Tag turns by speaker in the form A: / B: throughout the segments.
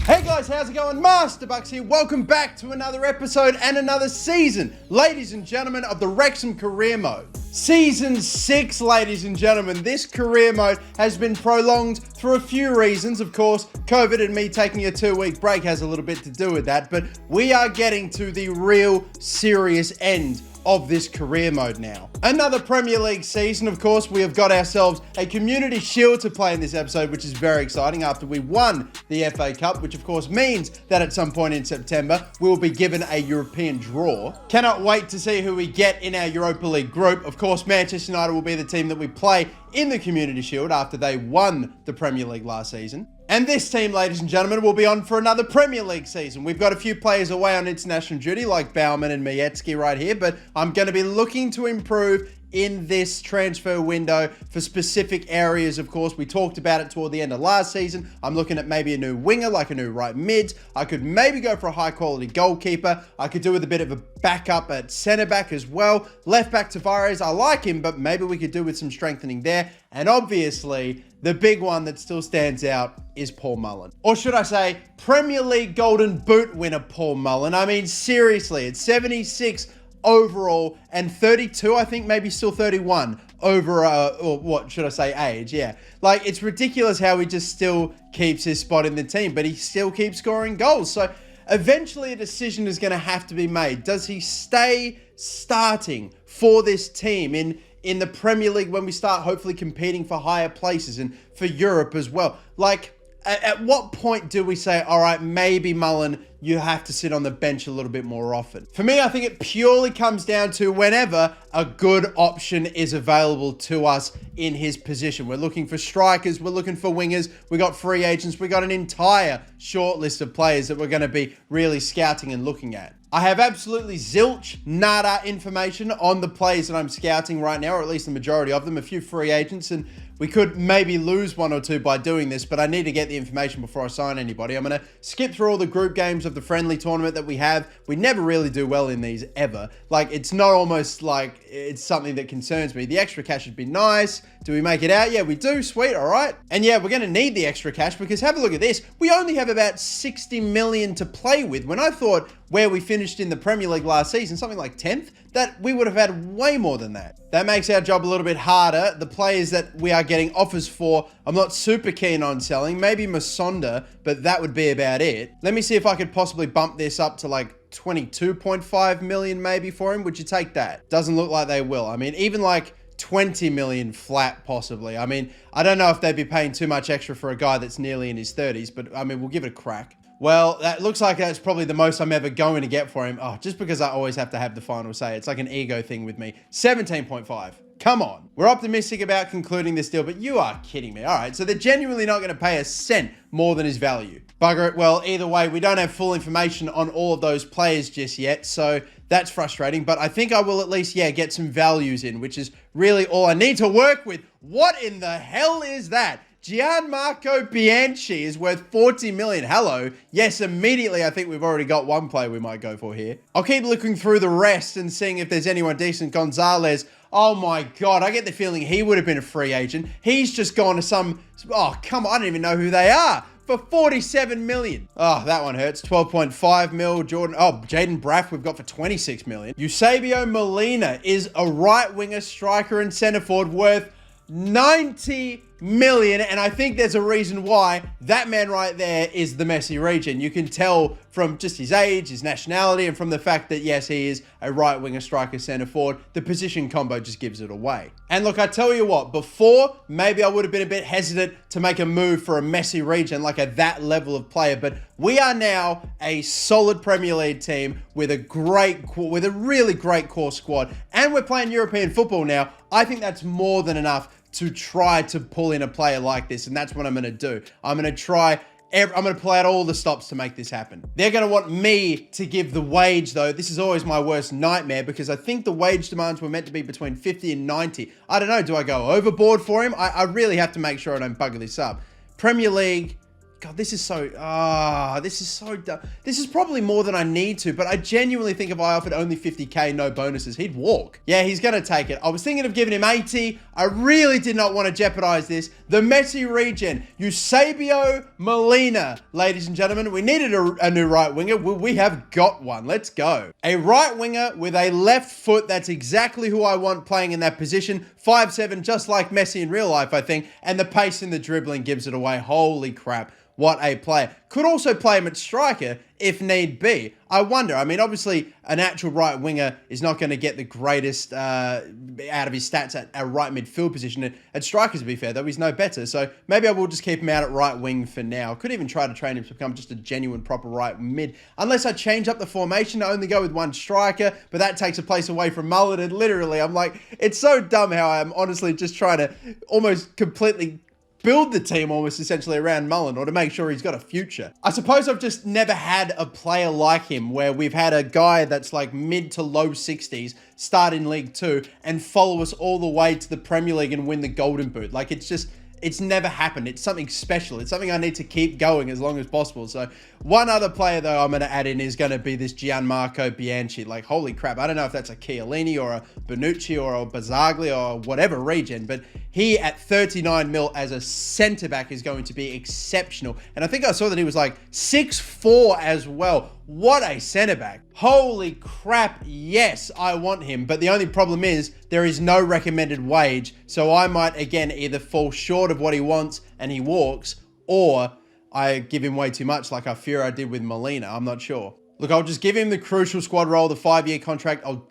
A: Hey guys, how's it going? Master Bucks here. Welcome back to another episode and another season, ladies and gentlemen, of the Wrexham career mode. Season 6, ladies and gentlemen. This career mode has been prolonged for a few reasons. Of course, COVID and me taking a 2-week break has a little bit to do with that, but we are getting to the real serious end of this career mode now. Another Premier League season, of course. We have got ourselves a Community Shield to play in this episode, which is very exciting after we won the FA Cup, which of course means that at some point in September, we will be given a European draw. Cannot wait to see who we get in our Europa League group. Of course, Manchester United will be the team that we play in the Community Shield after they won the Premier League last season. And this team, ladies and gentlemen, will be on for another Premier League season. We've got a few players away on international duty, like Baumann and Mietski right here, but I'm going to be looking to improve in this transfer window for specific areas. Of course, we talked about it toward the end of last season. I'm looking at maybe a new winger, like a new right mid. I could maybe go for a high quality goalkeeper. I could do with a bit of a backup at centre back as well. Left back Tavares, I like him, but maybe we could do with some strengthening there. And obviously, the big one that still stands out is Paul Mullen. Or should I say, Premier League Golden Boot winner Paul Mullen. I mean, seriously, it's 76 overall and 32, I think maybe still 31 over, or what should I say, age, yeah. Like, it's ridiculous how he just still keeps his spot in the team, but he still keeps scoring goals. So eventually a decision is going to have to be made. Does he stay starting for this team in the Premier League when we start hopefully competing for higher places and for Europe as well? Like, at what point do we say, all right, maybe Mullen, you have to sit on the bench a little bit more often? For me, I think it purely comes down to whenever a good option is available to us in his position. We're looking for strikers, we're looking for wingers, we got free agents, we got an entire short list of players that we're going to be really scouting and looking at. I have absolutely zilch, nada information on the players that I'm scouting right now, or at least the majority of them, a few free agents, and we could maybe lose one or two by doing this, but I need to get the information before I sign anybody. I'm going to skip through all the group games of the friendly tournament that we have. We never really do well in these ever. Like, it's not almost like it's something that concerns me. The extra cash would be nice. Do we make it out? Yeah, we do. Sweet. All right. And yeah, we're going to need the extra cash because have a look at this. We only have about 60 million to play with. When I thought where we finished in the Premier League last season, something like 10th, that we would have had way more than that. That makes our job a little bit harder. The players that we are getting offers for, I'm not super keen on selling. Maybe Masonda, but that would be about it. Let me see if I could possibly bump this up to like 22.5 million maybe for him. Would you take that? Doesn't look like they will. I mean, even like 20 million flat possibly. I mean, I don't know if they'd be paying too much extra for a guy that's nearly in his 30s, but I mean, we'll give it a crack. Well, that looks like that's probably the most I'm ever going to get for him. Oh, just because I always have to have the final say. It's like an ego thing with me. 17.5. Come on. We're optimistic about concluding this deal, but you are kidding me. All right, so they're genuinely not going to pay a cent more than his value. Bugger it. Well, either way, we don't have full information on all of those players just yet, so that's frustrating. But I think I will at least, yeah, get some values in, which is really all I need to work with. What in the hell is that? Gianmarco Bianchi is worth 40 million. Hello. Yes, immediately I think we've already got one player we might go for here. I'll keep looking through the rest and seeing if there's anyone decent. Gonzalez. Oh my God, I get the feeling he would have been a free agent. He's just gone to some, oh, come on, I don't even know who they are. For 47 million. Oh, that one hurts. 12.5 mil. Jordan. Oh, Jaden Braff we've got for 26 million. Eusebio Molina is a right winger, striker, and centre forward worth 90 million, and I think there's a reason why that man right there is the Messi region. You can tell from just his age, his nationality, and from the fact that, yes, he is a right winger, striker, centre forward. The position combo just gives it away. And look, I tell you what, before, maybe I would have been a bit hesitant to make a move for a Messi region, like at that level of player, but we are now a solid Premier League team with a really great core squad, and we're playing European football now. I think that's more than enough to try to pull in a player like this, and that's what I'm going to do. I'm going to play out all the stops to make this happen. They're going to want me to give the wage, though. This is always my worst nightmare because I think the wage demands were meant to be between 50 and 90. I don't know. Do I go overboard for him? I really have to make sure I don't bugger this up. Premier League God, this is so dumb. This is probably more than I need to, but I genuinely think if I offered only 50K, no bonuses, he'd walk. Yeah, he's going to take it. I was thinking of giving him 80. I really did not want to jeopardize this. The Messi regen, Eusebio Molina, ladies and gentlemen. We needed a new right winger. We have got one. Let's go. A right winger with a left foot. That's exactly who I want playing in that position. 5'7", just like Messi in real life, I think. And the pace in the dribbling gives it away. Holy crap. What a player. Could also play him at striker if need be. I wonder, I mean, obviously an actual right winger is not going to get the greatest out of his stats at a right midfield position. At strikers, to be fair, though, he's no better. So maybe I will just keep him out at right wing for now. Could even try to train him to become just a genuine proper right mid. Unless I change up the formation, I only go with one striker, but that takes a place away from Mullen. And literally, I'm like, it's so dumb how I'm honestly just trying to almost completely build the team almost essentially around Mullen, or to make sure he's got a future. I suppose I've just never had a player like him where we've had a guy that's like mid to low 60s start in League 2 and follow us all the way to the Premier League and win the Golden Boot. Like, it's never happened. It's something special. It's something I need to keep going as long as possible. So one other player, though, I'm going to add in is going to be this Gianmarco Bianchi. Like, holy crap. I don't know if that's a Chiellini or a Bonucci or a Bazzagli or whatever regen, but he at 39 mil as a centre-back is going to be exceptional. And I think I saw that he was like 6'4" as well. What a centre-back. Holy crap, yes, I want him. But the only problem is there is no recommended wage. So I might, again, either fall short of what he wants and he walks, or I give him way too much like I fear I did with Molina. I'm not sure. Look, I'll just give him the crucial squad role, the 5-year contract. I'll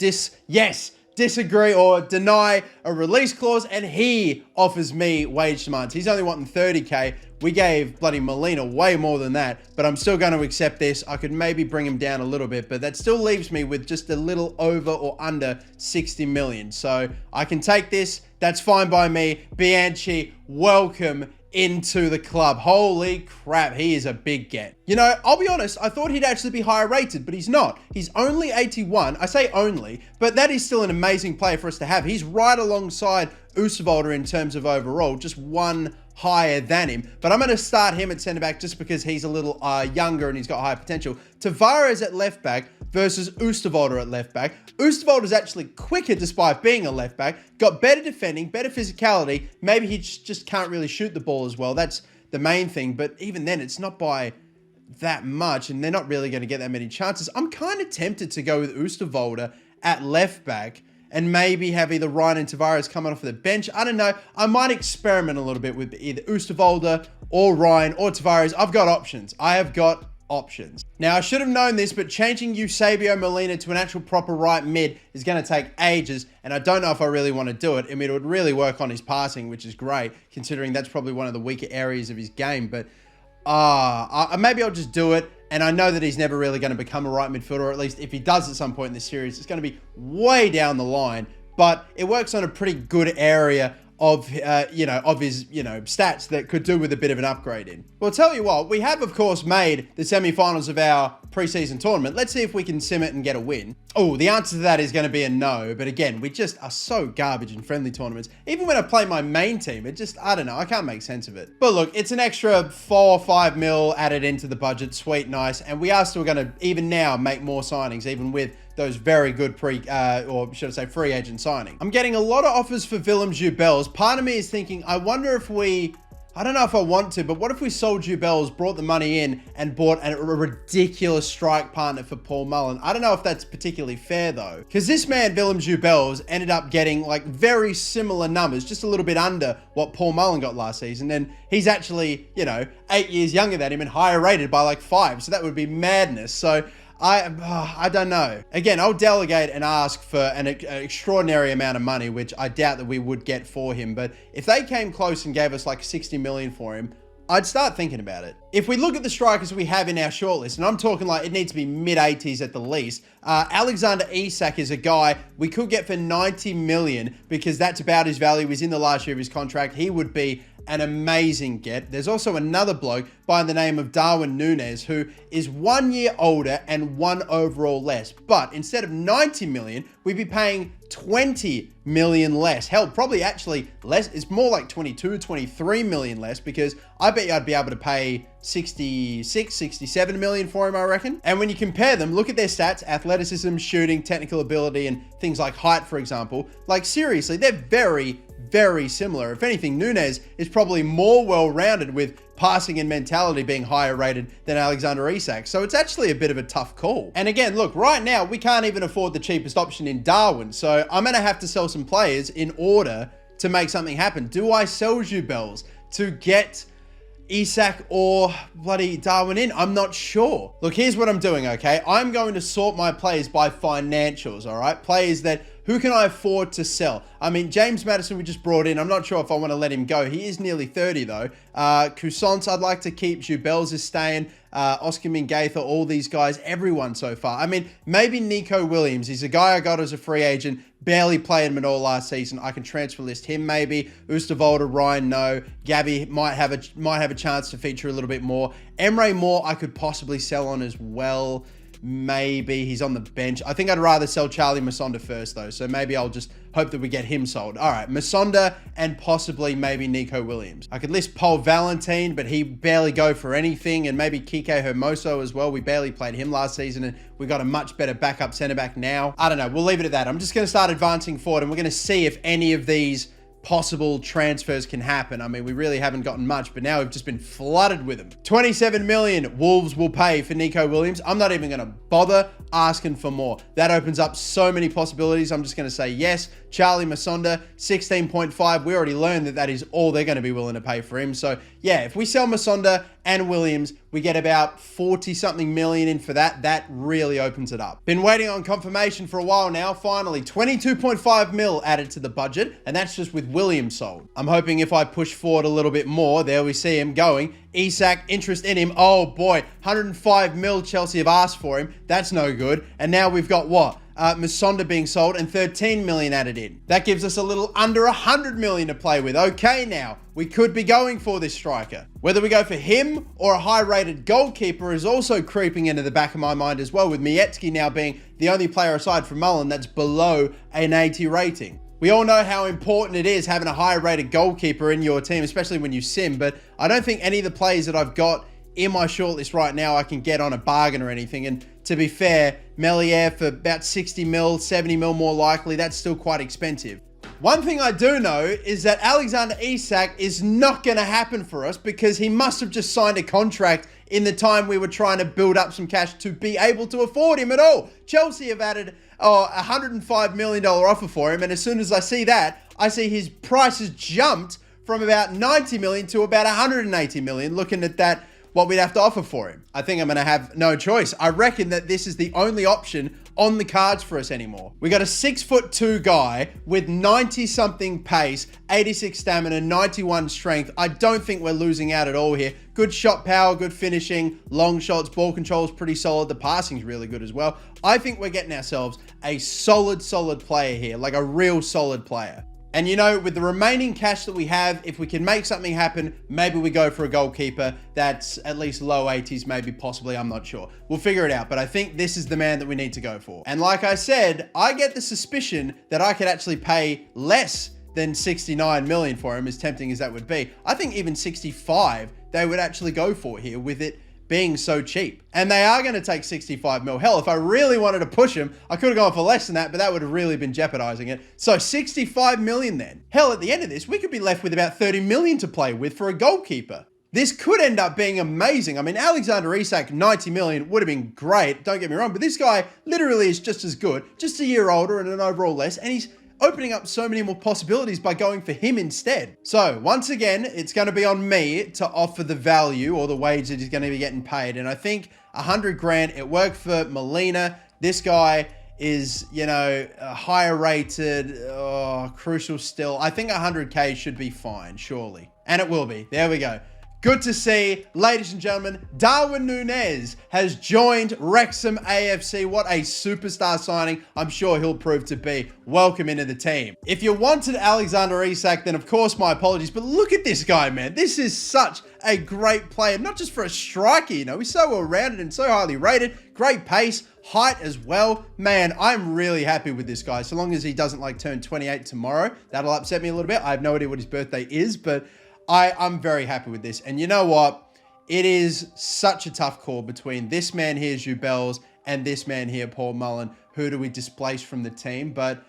A: disagree or deny a release clause, and he offers me wage demands. He's only wanting 30K. We gave bloody Molina way more than that, but I'm still going to accept this. I could maybe bring him down a little bit, but that still leaves me with just a little over or under 60 million. So I can take this. That's fine by me. Bianchi, welcome into the club. Holy crap, he is a big get. You know, I'll be honest, I thought he'd actually be higher rated, but he's not. He's only 81. I say only, but that is still an amazing player for us to have. He's right alongside Oostvolder in terms of overall, just one higher than him. But I'm going to start him at centre-back just because he's a little younger and he's got higher potential. Tavares at left-back versus Oostvolder at left-back. Oostvolder is actually quicker despite being a left-back, got better defending, better physicality. Maybe he just can't really shoot the ball as well. That's the main thing, but even then, it's not by that much, and they're not really going to get that many chances. I'm kind of tempted to go with Oostvolder at left-back and maybe have either Ryan and Tavares coming off the bench. I don't know. I might experiment a little bit with either Oostvolder or Ryan or Tavares. I've got options. I have got options. Now, I should have known this, but changing Eusebio Molina to an actual proper right mid is going to take ages, and I don't know if I really want to do it. I mean, it would really work on his passing, which is great, considering that's probably one of the weaker areas of his game, but maybe I'll just do it. And I know that he's never really going to become a right midfielder, or at least if he does at some point in the series, it's going to be way down the line. But it works on a pretty good area of his stats that could do with a bit of an upgrade in. Well, I'll tell you what, we have, of course, made the semi-finals of our preseason tournament. Let's see if we can sim it and get a win. Oh, the answer to that is going to be a no. But again, we just are so garbage in friendly tournaments. Even when I play my main team, it just, I don't know, I can't make sense of it. But look, it's an extra 4 or 5 mil added into the budget. Sweet, nice. And we are still going to, even now, make more signings, even with those very good free agent signings. I'm getting a lot of offers for Willem Jubels. Part of me is thinking, I wonder if I don't know if I want to, but what if we sold Jubels, brought the money in, and bought a ridiculous strike partner for Paul Mullen? I don't know if that's particularly fair, though. Because this man, Willem Jubels, ended up getting, like, very similar numbers, just a little bit under what Paul Mullen got last season. And he's actually, 8 years younger than him and higher rated by, like, 5. So that would be madness. So I don't know. Again, I'll delegate and ask for an extraordinary amount of money, which I doubt that we would get for him. But if they came close and gave us like 60 million for him, I'd start thinking about it. If we look at the strikers we have in our shortlist, and I'm talking like it needs to be mid-80s at the least, Alexander Isak is a guy we could get for 90 million because that's about his value. He's in the last year of his contract. He would be an amazing get. There's also another bloke by the name of Darwin Núñez who is 1 year older and 1 overall less. But instead of 90 million, we'd be paying 20 million less. Hell, probably actually less. It's more like 22, 23 million less, because I bet you I'd be able to pay 66, 67 million for him, I reckon. And when you compare them, look at their stats: athleticism, shooting, technical ability, and things like height, for example. Like, seriously, they're very, very similar. If anything, Nunez is probably more well-rounded, with passing and mentality being higher rated than Alexander Isak. So it's actually a bit of a tough call. And again, look, right now, we can't even afford the cheapest option in Darwin. So I'm going to have to sell some players in order to make something happen. Do I sell Jubels to get Isak or bloody Darwin in? I'm not sure. Look, here's what I'm doing, okay? I'm going to sort my players by financials, all right? Players that, who can I afford to sell? I mean, James Maddison we just brought in. I'm not sure if I want to let him go. He is nearly 30 though. Cousins I'd like to keep. Jubels is staying. Oscar Mingaitha, all these guys, everyone so far. I mean, maybe Nico Williams. He's a guy I got as a free agent. Barely played him at all last season. I can transfer list him maybe. Oosterwolde, Ryan, no. Gabby might have a chance to feature a little bit more. Emre Moore I could possibly sell on as well. Maybe he's on the bench. I think I'd rather sell Charlie Masonda first though. So maybe I'll just hope that we get him sold. All right, Masonda and possibly maybe Nico Williams. I could list Paul Valentin, but he barely go for anything. And maybe Kike Hermoso as well. We barely played him last season and we got a much better backup center back now. I don't know. We'll leave it at that. I'm just going to start advancing forward and we're going to see if any of these possible transfers can happen. I mean, we really haven't gotten much, but now we've just been flooded with them. 27 million Wolves will pay for Nico Williams. I'm not even going to bother asking for more. That opens up so many possibilities. I'm just going to say yes. Charlie Masonda, 16.5. We already learned that that is all they're going to be willing to pay for him. So yeah, if we sell Masonda and Williams, we get about 40 something million in for that. That really opens it up. Been waiting on confirmation for a while now. Finally, 22.5 mil added to the budget, and that's just with Williams sold. I'm hoping if I push forward a little bit more, there we see him going. Isak, interest in him. Oh boy, 105 mil Chelsea have asked for him. That's no good. And now we've got what? Masonda being sold and 13 million added in. That gives us a little under 100 million to play with. Okay, now we could be going for this striker. Whether we go for him or a high-rated goalkeeper is also creeping into the back of my mind as well, with Mietski now being the only player aside from Mullen that's below an 80 rating. We all know how important it is having a high-rated goalkeeper in your team, especially when you sim, but I don't think any of the players that I've got in my shortlist right now I can get on a bargain or anything. And to be fair, Melier for about 60 mil, 70 mil more likely, that's still quite expensive. One thing I do know is that Alexander Isak is not going to happen for us, because he must have just signed a contract in the time we were trying to build up some cash to be able to afford him at all. Chelsea have added a $105 million offer for him, and as soon as I see that, I see his price has jumped from about 90 million to about 180 million, looking at that, what we'd have to offer for him. I think I'm going to have no choice. I reckon that this is the only option on the cards for us anymore. We got a 6'2" guy with 90 something pace, 86 stamina, 91 strength. I don't think we're losing out at all here. Good shot power, good finishing, long shots, ball control is pretty solid. The passing's really good as well. I think we're getting ourselves a solid player here, like a real solid player. And you know, with the remaining cash that we have, if we can make something happen, maybe we go for a goalkeeper that's at least low 80s, maybe possibly, I'm not sure. We'll figure it out, but I think this is the man that we need to go for. And like I said, I get the suspicion that I could actually pay less than 69 million for him, as tempting as that would be. I think even 65 they would actually go for here, with it being so cheap. And they are going to take 65 mil. Hell, if I really wanted to push him, I could have gone for less than that, but that would have really been jeopardizing it. So 65 million then. Hell, at the end of this, we could be left with about 30 million to play with for a goalkeeper. This could end up being amazing. I mean, Alexander Isak, 90 million would have been great, don't get me wrong, but this guy literally is just as good, just a year older and an overall less, and he's opening up so many more possibilities by going for him instead. So once again, it's going to be on me to offer the value or the wage that he's going to be getting paid. And I think 100 grand, it worked for Molina. This guy is, you know, higher rated, crucial still. I think 100K should be fine, surely. And it will be. There we go. Good to see, ladies and gentlemen, Darwin Núñez has joined Wrexham AFC. What a superstar signing. I'm sure he'll prove to be. Welcome into the team. If you wanted Alexander Isak, then of course my apologies, but look at this guy, man. This is such a great player, not just for a striker, you know, he's so well-rounded and so highly rated. Great pace, height as well. Man, I'm really happy with this guy. So long as he doesn't like turn 28 tomorrow, that'll upset me a little bit. I have no idea what his birthday is, but I'm very happy with this. And you know what? It is such a tough call between this man here, Jubels, and this man here, Paul Mullen. Who do we displace from the team? But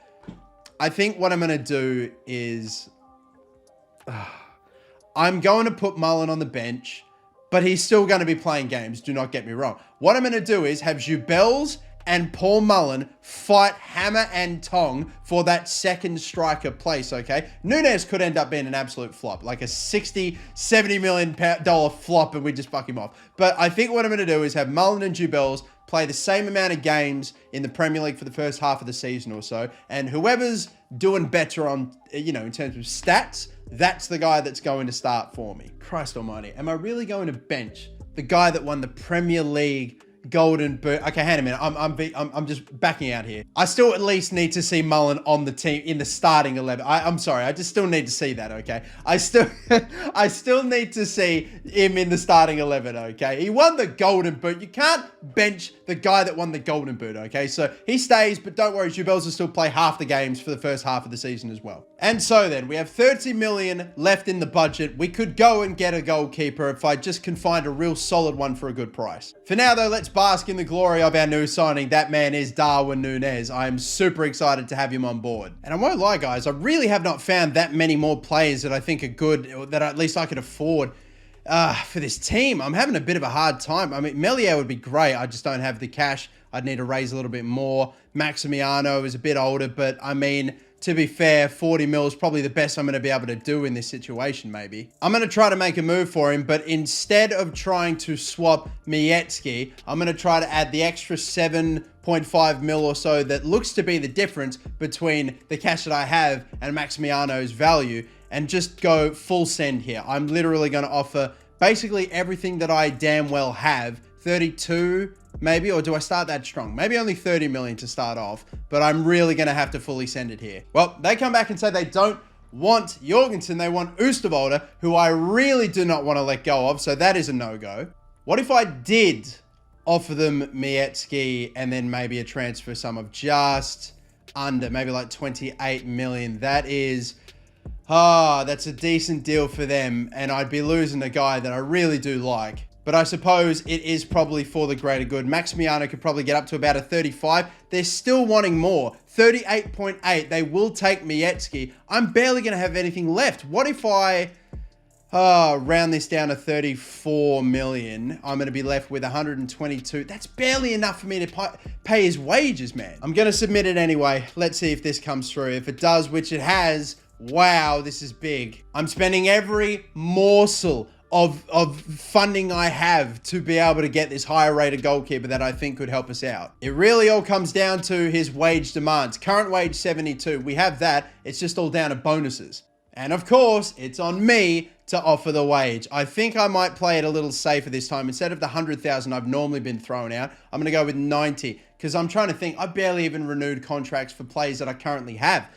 A: I think what I'm going to do is I'm going to put Mullen on the bench, but he's still going to be playing games. Do not get me wrong. What I'm going to do is have Jubels and Paul Mullen fight hammer and tong for that second striker place, okay? Núñez could end up being an absolute flop, like a $60, $70 million flop, and we just fuck him off. But I think what I'm going to do is have Mullen and Jubels play the same amount of games in the Premier League for the first half of the season or so, and whoever's doing better on, you know, in terms of stats, that's the guy that's going to start for me. Christ almighty, am I really going to bench the guy that won the Premier League Golden Boot? Okay, hang on a minute. I'm just backing out here. I still at least need to see Mullen on the team in the starting 11. I'm sorry. I just still need to see that. Okay. I still need to see him in the starting 11. Okay. He won the Golden Boot. You can't bench the guy that won the Golden Boot. Okay. So he stays, but don't worry. Jubels will still play half the games for the first half of the season as well. And so then we have 30 million left in the budget. We could go and get a goalkeeper if I just can find a real solid one for a good price. For now though, let's bask in the glory of our new signing. That man is Darwin Núñez. I am super excited to have him on board. And I won't lie, guys, I really have not found that many more players that I think are good, or that at least I could afford for this team. I'm having a bit of a hard time. I mean, Melier would be great. I just don't have the cash. I'd need to raise a little bit more. Maximiano is a bit older, but I mean, to be fair, 40 mil is probably the best I'm going to be able to do in this situation, maybe. I'm going to try to make a move for him, but instead of trying to swap Mietski, I'm going to try to add the extra 7.5 mil or so that looks to be the difference between the cash that I have and Maximiano's value, and just go full send here. I'm literally going to offer basically everything that I damn well have. 32 maybe, or do I start that strong? Maybe only 30 million to start off, but I'm really going to have to fully send it here. Well, they come back and say they don't want Jorgensen, they want Oosterwolde, who I really do not want to let go of, so that is a no-go. What if I did offer them Mietski and then maybe a transfer sum of just under, maybe like 28 million? That is, that's a decent deal for them, and I'd be losing a guy that I really do like. But I suppose it is probably for the greater good. Maximiano could probably get up to about a 35. They're still wanting more. 38.8. They will take Mietski. I'm barely going to have anything left. What if I round this down to 34 million? I'm going to be left with 122. That's barely enough for me to pay his wages, man. I'm going to submit it anyway. Let's see if this comes through. If it does, which it has, wow, this is big. I'm spending every morsel of funding I have to be able to get this higher rated goalkeeper that I think could help us out. It really all comes down to his wage demands. Current wage 72. We have that. It's just all down to bonuses. And of course, it's on me to offer the wage. I think I might play it a little safer this time. Instead of the 100,000 I've normally been throwing out, I'm going to go with 90, because I'm trying to think. I barely even renewed contracts for players that I currently have.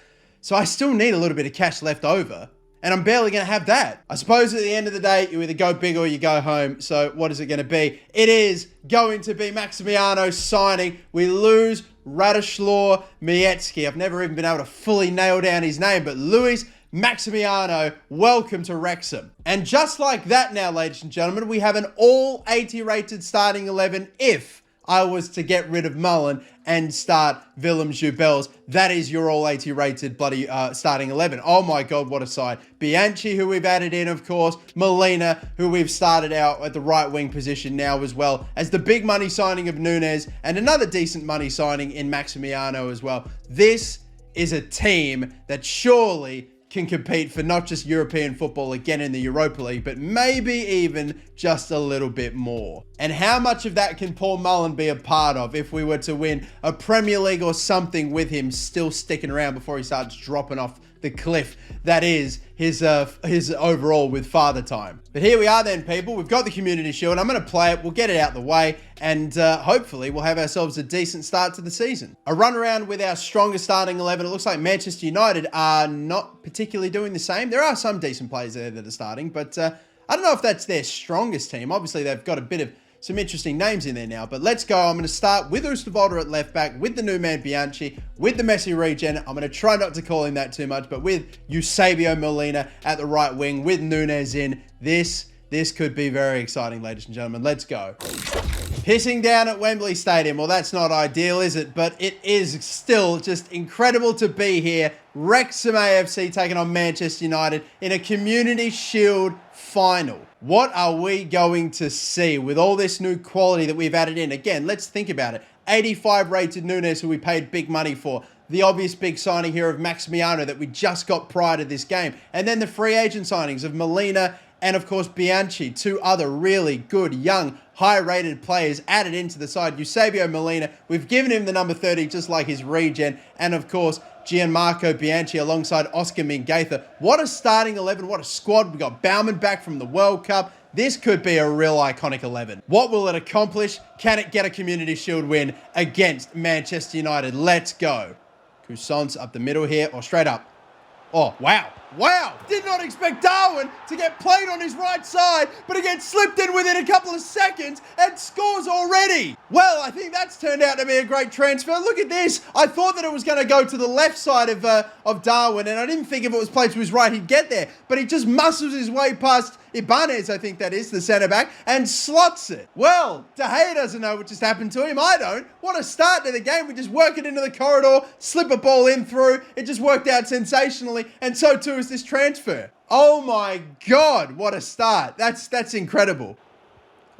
A: So I still need a little bit of cash left over. And I'm barely going to have that. I suppose at the end of the day, you either go big or you go home. So what is it going to be? It is going to be Maximiano signing. We lose Radoslaw Mietski. I've never even been able to fully nail down his name, but Luis Maximiano, welcome to Wrexham. And just like that now, ladies and gentlemen, we have an all 80 rated starting 11 if I was to get rid of Mullen and start Willem Jubels. That is your all 80 rated bloody starting 11. Oh my God, what a side. Bianchi, who we've added in, of course. Molina, who we've started out at the right wing position now, as well as the big money signing of Núñez and another decent money signing in Maximiano as well. This is a team that surely can compete for not just European football again in the Europa League, but maybe even just a little bit more. And how much of that can Paul Mullen be a part of if we were to win a Premier League or something with him still sticking around before he starts dropping off the the cliff that is his overall with Father Time. But here we are then, people. We've got the Community Shield. I'm going to play it. We'll get it out the way, and hopefully we'll have ourselves a decent start to the season. A run around with our strongest starting 11. It looks like Manchester United are not particularly doing the same. There are some decent players there that are starting, but I don't know if that's their strongest team. Obviously, they've got a bit of some interesting names in there now, but let's go. I'm going to start with Oosterwolde at left back, with the new man Bianchi, with the Messi regen. I'm going to try not to call him that too much, but with Eusebio Molina at the right wing, with Nunes in. This could be very exciting, ladies and gentlemen. Let's go. Pissing down at Wembley Stadium. Well, that's not ideal, is it? But it is still just incredible to be here. Wrexham AFC taking on Manchester United in a Community Shield final. What are we going to see with all this new quality that we've added in? Again, let's think about it. 85 rated Nunes, who we paid big money for. The obvious big signing here of Maximiano that we just got prior to this game. And then the free agent signings of Molina and, of course, Bianchi. Two other really good, young, high-rated players added into the side. Eusebio Molina, we've given him the number 30 just like his regen. And, of course, Gianmarco Bianchi alongside Oscar Mingueza. What a starting 11. What a squad. We got Baumann back from the World Cup. This could be a real iconic 11. What will it accomplish? Can it get a Community Shield win against Manchester United? Let's go. Cousins up the middle here, or straight up. Oh, wow. Wow. Did not expect Darwin to get played on his right side, but he gets slipped in within a couple of seconds and scores already. Well, I think that's turned out to be a great transfer. Look at this. I thought that it was going to go to the left side of Darwin, and I didn't think if it was played to his right, he'd get there. But he just muscles his way past Ibanez, I think that is, the centre-back, and slots it. Well, De Gea doesn't know what just happened to him. I don't. What a start to the game. We just work it into the corridor, slip a ball in through. It just worked out sensationally, and so too is this transfer. Oh my God, what a start. That's incredible.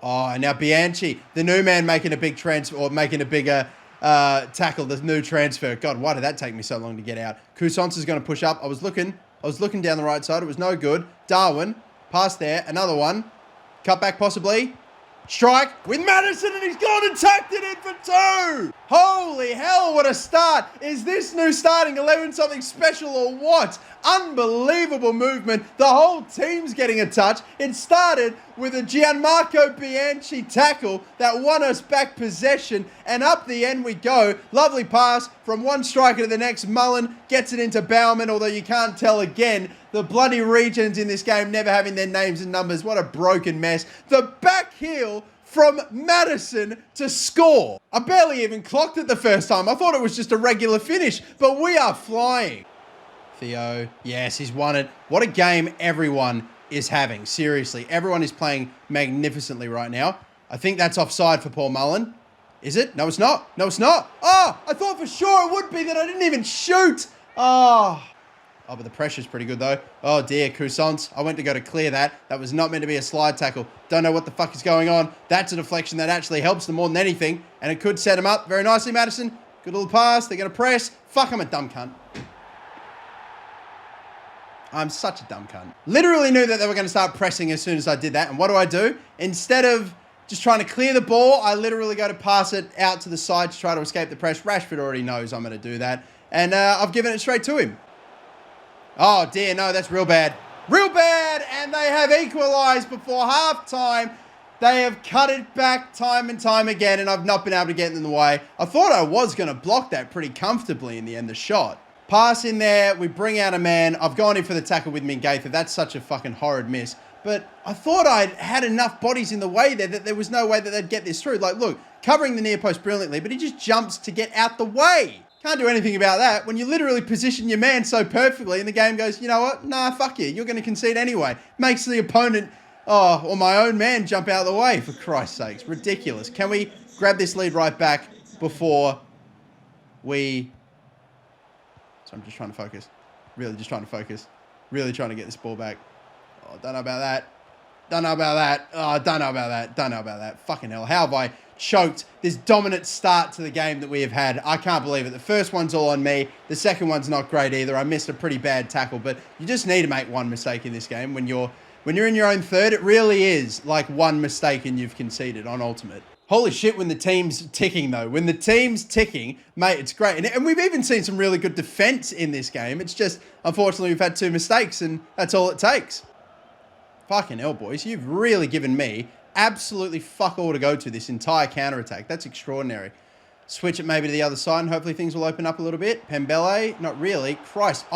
A: Oh, and now Bianchi, the new man, making a big transfer, or making a bigger tackle, the new transfer. God, why did that take me so long to get out? Cousins is going to push up. I was looking down the right side. It was no good. Darwin, pass there. Another one. Cut back possibly. Strike with Madison, and he's gone and tucked it in for two. Holy hell, what a start. Is this new starting 11 something special or what? Unbelievable movement. The whole team's getting a touch. It started with a Gianmarco Bianchi tackle that won us back possession, and up the end we go. Lovely pass from one striker to the next. Mullen gets it into Baumann, although you can't tell again. The bloody regions in this game never having their names and numbers. What a broken mess. The back heel from Madison to score. I barely even clocked it the first time. I thought it was just a regular finish, but we are flying. Theo, yes, he's won it. What a game everyone is having. Seriously, everyone is playing magnificently right now. I think that's offside for Paul Mullen. Is it? No, it's not. No, it's not. Oh, I thought for sure it would be that I didn't even shoot. Oh, but the pressure's pretty good, though. Oh, dear, Cousins. I went to go to clear that. That was not meant to be a slide tackle. Don't know what the fuck is going on. That's a deflection that actually helps them more than anything, and it could set them up very nicely, Madison. Good little pass. They're going to press. Fuck, I'm a dumb cunt. I'm such a dumb cunt. Literally knew that they were going to start pressing as soon as I did that, and what do? Instead of just trying to clear the ball, I literally go to pass it out to the side to try to escape the press. Rashford already knows I'm going to do that, and I've given it straight to him. Oh, dear, no, that's real bad. Real bad, and they have equalised before half-time. They have cut it back time and time again, and I've not been able to get in the way. I thought I was going to block that pretty comfortably in the end, the shot. Pass in there, we bring out a man. I've gone in for the tackle with Mingueza. That's such a fucking horrid miss. But I thought I'd had enough bodies in the way there that there was no way that they'd get this through. Like, look, covering the near post brilliantly, but he just jumps to get out the way. Can't do anything about that when you literally position your man so perfectly and the game goes, you know what? Nah, fuck you. You're going to concede anyway. Makes the opponent, or my own man, jump out of the way, for Christ's sakes. Ridiculous. Can we grab this lead right back before we... So I'm just trying to focus. Really just trying to focus. Really trying to get this ball back. Oh, don't know about that. Don't know about that. Oh, don't know about that. Don't know about that. Fucking hell. How have I choked this dominant start to the game that we have had? I can't believe it. The first one's all on me. The second one's not great either. I missed a pretty bad tackle, but you just need to make one mistake in this game. When you're in your own third, it really is like one mistake and you've conceded on Ultimate. Holy shit, when the team's ticking, though. When the team's ticking, mate, it's great. And we've even seen some really good defense in this game. It's just, unfortunately, we've had 2 mistakes, and that's all it takes. Fucking hell, boys. You've really given me absolutely fuck all to go to this entire counter-attack. That's extraordinary. Switch it maybe to the other side, and hopefully things will open up a little bit. Pembele, not really. Christ,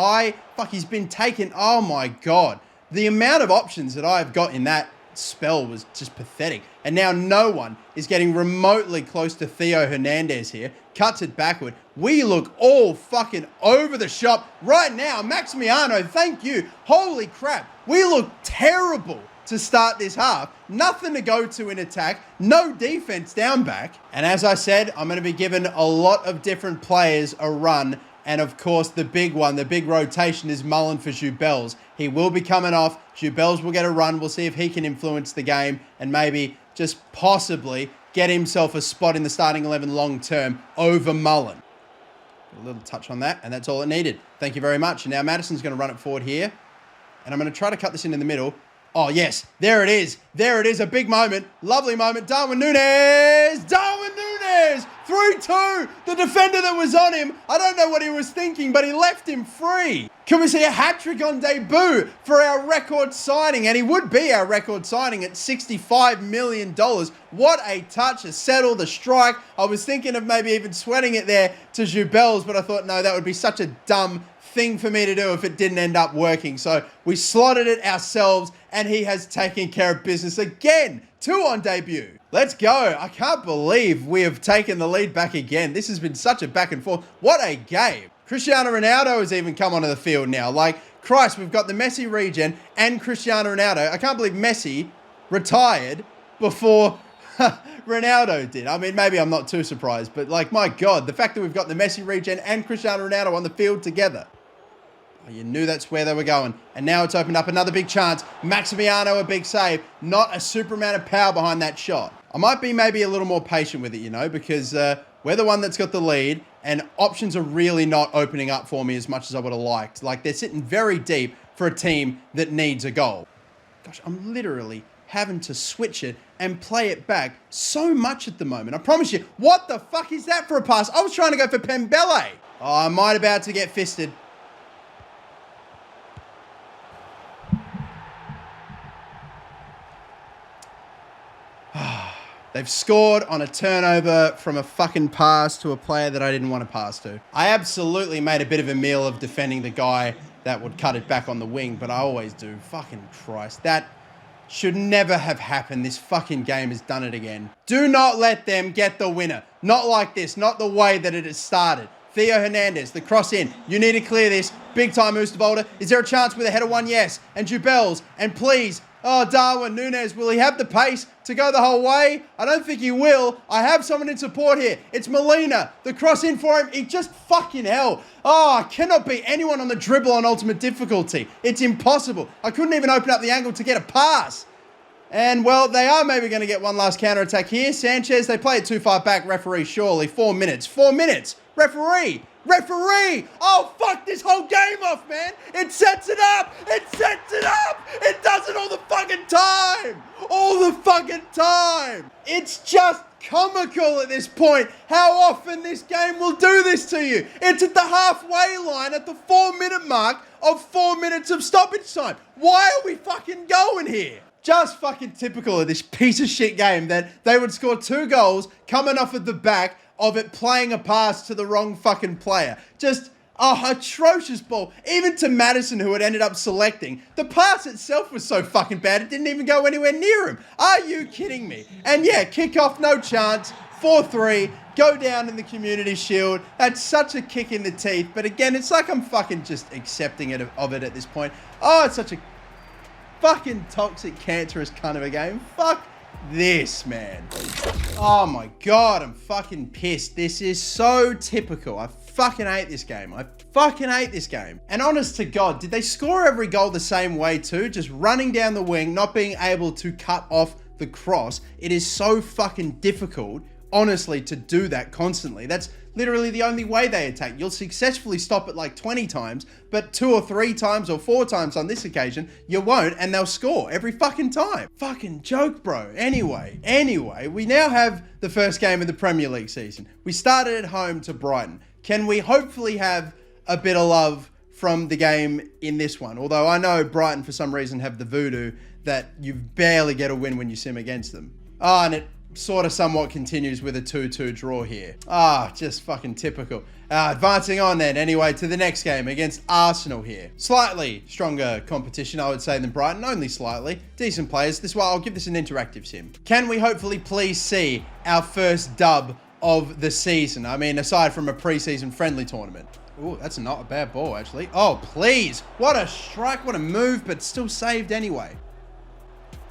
A: he's been taken. Oh, my God. The amount of options that I've got in that spell was just pathetic. And now no one is getting remotely close to Theo Hernandez here. Cuts it backward. We look all fucking over the shop right now. Maximiano, thank you. Holy crap. We look terrible to start this half. Nothing to go to in attack. No defense down back. And as I said, I'm going to be giving a lot of different players a run. And of course, the big one, the big rotation is Mullen for Jubels. He will be coming off. Jubels will get a run. We'll see if he can influence the game and maybe just possibly get himself a spot in the starting 11 long term over Mullen. A little touch on that, and that's all it needed. Thank you very much. And now Madison's going to run it forward here. And I'm going to try to cut this in the middle. Oh, yes. There it is. There it is. A big moment. Lovely moment. Darwin Núñez. Darwin Núñez. 3-2. The defender that was on him. I don't know what he was thinking, but he left him free. Can we see a hat-trick on debut for our record signing? And he would be our record signing at $65 million. What a touch. A settle, the strike. I was thinking of maybe even sweating it there to Jubels, but I thought, no, that would be such a dumb thing for me to do if it didn't end up working. So we slotted it ourselves, and he has taken care of business again. 2 on debut. Let's go. I can't believe we have taken the lead back again. This has been such a back and forth. What a game. Cristiano Ronaldo has even come onto the field now. Like, Christ, we've got the Messi regen and Cristiano Ronaldo. I can't believe Messi retired before Ronaldo did. I mean, maybe I'm not too surprised, but like, my God, the fact that we've got the Messi regen and Cristiano Ronaldo on the field together. Oh, you knew that's where they were going. And now it's opened up another big chance. Maximiano, a big save. Not a super amount of power behind that shot. I might be maybe a little more patient with it, you know, because we're the one that's got the lead and options are really not opening up for me as much as I would have liked. Like, they're sitting very deep for a team that needs a goal. Gosh, I'm literally having to switch it and play it back so much at the moment. I promise you. What the fuck is that for a pass? I was trying to go for Pembele. Oh, I might about to get fisted. They've scored on a turnover from a fucking pass to a player that I didn't want to pass to. I absolutely made a bit of a meal of defending the guy that would cut it back on the wing, but I always do. Fucking Christ. That should never have happened. This fucking game has done it again. Do not let them get the winner. Not like this. Not the way that it has started. Theo Hernandez, the cross in. You need to clear this. Big time Oosterwolde. Is there a chance with a header one? Yes. And Jubels. And please. Oh, Darwin Núñez, will he have the pace to go the whole way? I don't think he will. I have someone in support here. It's Molina. The cross in for him. He just fucking hell. Oh, I cannot beat anyone on the dribble on ultimate difficulty. It's impossible. I couldn't even open up the angle to get a pass. And, well, they are maybe going to get one last counter-attack here. Sanchez, they play it too far back. Referee, surely. 4 minutes. 4 minutes. Referee. Referee! Oh, fuck this whole game off, man! It sets it up! It sets it up! It does it all the fucking time! All the fucking time! It's just comical at this point how often this game will do this to you. It's at the halfway line at the 4-minute mark of 4 minutes of stoppage time. Why are we fucking going here? Just fucking typical of this piece of shit game that they would score 2 goals coming off of the back of it playing a pass to the wrong fucking player. Just, atrocious ball. Even to Madison, who had ended up selecting. The pass itself was so fucking bad, it didn't even go anywhere near him. Are you kidding me? And yeah, kickoff, no chance. 4-3, go down in the Community Shield. That's such a kick in the teeth. But again, it's like I'm fucking just accepting it of it at this point. Oh, it's such a fucking toxic, cancerous kind of a game. Fuck this, man. Oh my God, I'm fucking pissed. This is so typical. I fucking hate this game. I fucking hate this game. And honest to God, did they score every goal the same way too? Just running down the wing, not being able to cut off the cross. It is so fucking difficult honestly to do that constantly. That's literally the only way they attack. You'll successfully stop it like 20 times, but 2 or 3 times or 4 times on this occasion, you won't, and they'll score every fucking time. Fucking joke, bro. Anyway, we now have the first game of the Premier League season. We started at home to Brighton. Can we hopefully have a bit of love from the game in this one? Although I know Brighton, for some reason, have the voodoo that you barely get a win when you sim against them. Oh, and it sort of somewhat continues with a 2-2 draw here. Just fucking typical. Advancing on then, anyway, to the next game against Arsenal here. Slightly stronger competition, I would say, than Brighton. Only slightly. Decent players. This is why I'll give this an interactive sim. Can we hopefully please see our first dub of the season? I mean, aside from a pre-season friendly tournament. Oh, that's not a bad ball, actually. Oh, please. What a strike. What a move, but still saved anyway.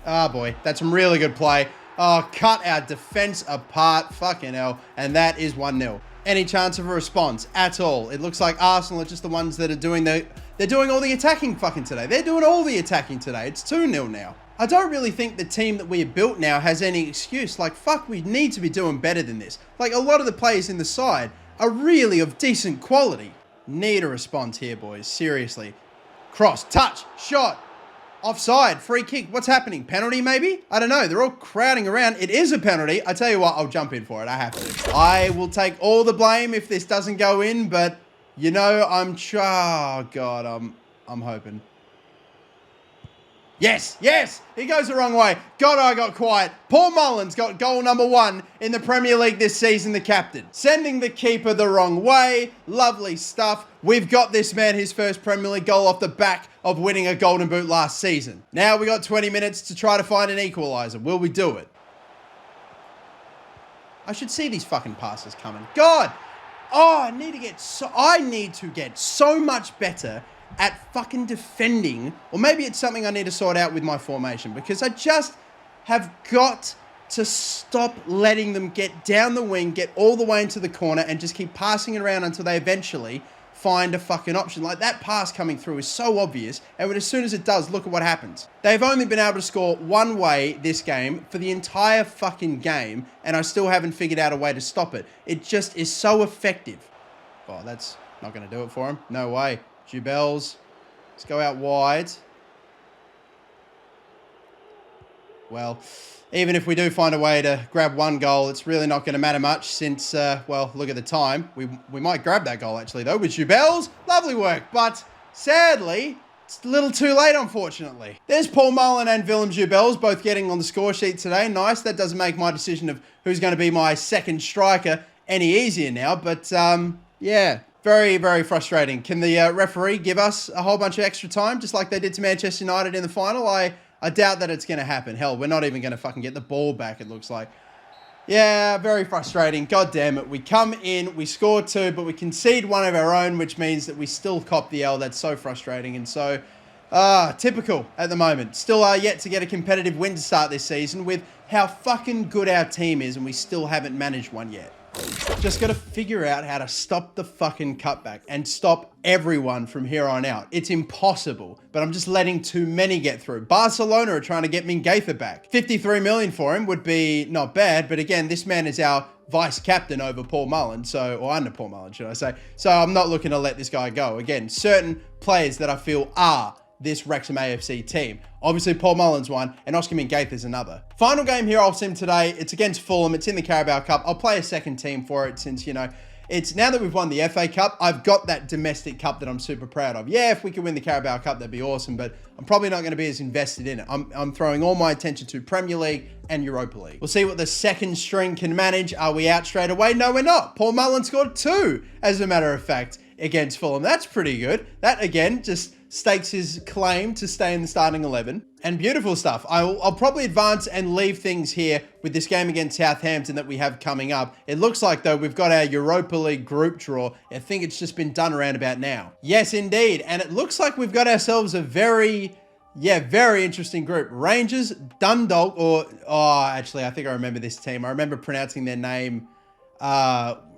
A: Boy. That's some really good play. Oh, cut our defense apart. Fucking hell. And that is 1-0. Any chance of a response at all? It looks like Arsenal are just the ones that are doing they're doing all the attacking fucking today. They're doing all the attacking today. It's 2-0 now. I don't really think the team that we have built now has any excuse. Like, fuck, we need to be doing better than this. Like, a lot of the players in the side are really of decent quality. Need a response here, boys. Seriously. Cross, touch, shot. Offside, free kick. What's happening? Penalty, maybe? I don't know. They're all crowding around. It is a penalty. I tell you what, I'll jump in for it. I have to. I will take all the blame if this doesn't go in, but you know, oh God, I'm hoping. Yes, yes, he goes the wrong way. God, I got quiet. Paul Mullins got goal number 1 in the Premier League this season, the captain. Sending the keeper the wrong way. Lovely stuff. We've got this man his first Premier League goal off the back of winning a Golden Boot last season. Now we got 20 minutes to try to find an equaliser. Will we do it? I should see these fucking passes coming. God! Oh, I need to get so much better at fucking defending, or maybe it's something I need to sort out with my formation, because I just have got to stop letting them get down the wing, get all the way into the corner, and just keep passing it around until they eventually find a fucking option. Like, that pass coming through is so obvious, and as soon as it does, look at what happens. They've only been able to score one way this game for the entire fucking game, and I still haven't figured out a way to stop it. It just is so effective. Oh, that's not going to do it for him. No way. Jubels. Let's go out wide. Well, even if we do find a way to grab one goal, it's really not going to matter much since, well, look at the time. We might grab that goal, actually, though, with Jubels. Lovely work. But sadly, it's a little too late, unfortunately. There's Paul Mullen and Willem Jubels both getting on the score sheet today. Nice. That doesn't make my decision of who's going to be my second striker any easier now. But, yeah. Very, very frustrating. Can the referee give us a whole bunch of extra time, just like they did to Manchester United in the final? I doubt that it's going to happen. Hell, we're not even going to fucking get the ball back, it looks like. Yeah, very frustrating. God damn it. We come in, we score 2, but we concede one of our own, which means that we still cop the L. That's so frustrating. And so, typical at the moment. Still are yet to get a competitive win to start this season with how fucking good our team is, and we still haven't managed one yet. Just got to figure out how to stop the fucking cutback and stop everyone from here on out. It's impossible, but I'm just letting too many get through. Barcelona are trying to get Mingaitha back. 53 million for him would be not bad, but again, this man is our vice captain over Paul Mullen, or under Paul Mullen, should I say. So I'm not looking to let this guy go. Again, certain players that I feel are this Wrexham AFC team. Obviously, Paul Mullen's one, and Oscar Mingaitha is another. Final game here I'll sim today. It's against Fulham. It's in the Carabao Cup. I'll play a second team for it since, you know, it's now that we've won the FA Cup, I've got that domestic cup that I'm super proud of. Yeah, if we could win the Carabao Cup, that'd be awesome, but I'm probably not going to be as invested in it. I'm throwing all my attention to Premier League and Europa League. We'll see what the second string can manage. Are we out straight away? No, we're not. Paul Mullen scored 2, as a matter of fact, against Fulham. That's pretty good. That, again, just stakes his claim to stay in the starting 11. And beautiful stuff. I'll probably advance and leave things here with this game against Southampton that we have coming up. It looks like, though, we've got our Europa League group draw. I think it's just been done around about now. Yes, indeed. And it looks like we've got ourselves a very interesting group. Rangers, Dundalk, actually, I think I remember this team. I remember pronouncing their name.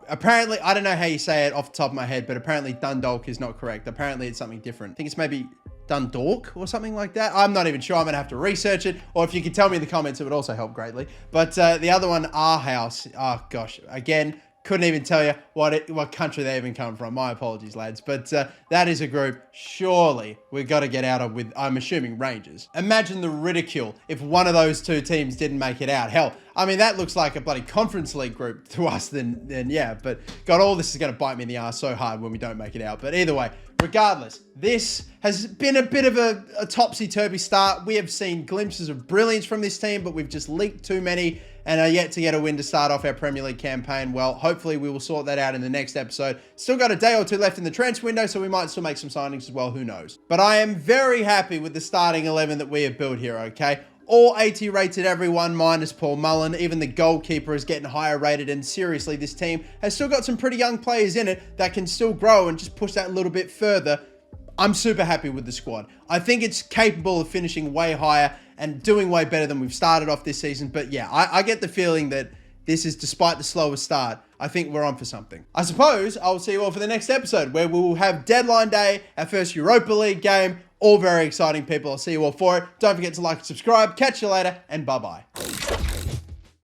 A: Apparently, I don't know how you say it off the top of my head, but apparently Dundalk is not correct. Apparently it's something different. I think it's maybe Dundalk or something like that. I'm not even sure. I'm going to have to research it. Or if you could tell me in the comments, it would also help greatly. But the other one, Aarhus. Oh, gosh. Again, couldn't even tell you what country they even come from. My apologies, lads. But that is a group surely we've got to get out of with, I'm assuming, Rangers. Imagine the ridicule if one of those two teams didn't make it out. Hell, I mean, that looks like a bloody Conference League group to us then yeah. But God, all this is going to bite me in the ass so hard when we don't make it out. But either way, regardless, this has been a bit of a topsy-turvy start. We have seen glimpses of brilliance from this team, but we've just leaked too many and are yet to get a win to start off our Premier League campaign. Well, hopefully we will sort that out in the next episode. Still got a day or two left in the transfer window, so we might still make some signings as well. Who knows? But I am very happy with the starting 11 that we have built here, okay? All 80 rated, everyone minus Paul Mullen. Even the goalkeeper is getting higher rated. And seriously, this team has still got some pretty young players in it that can still grow and just push that a little bit further. I'm super happy with the squad. I think it's capable of finishing way higher and doing way better than we've started off this season. But yeah, I get the feeling that this is, despite the slower start, I think we're on for something. I suppose I'll see you all for the next episode, where we will have deadline day, our first Europa League game. All very exciting, people. I'll see you all for it. Don't forget to like and subscribe. Catch you later, and bye-bye.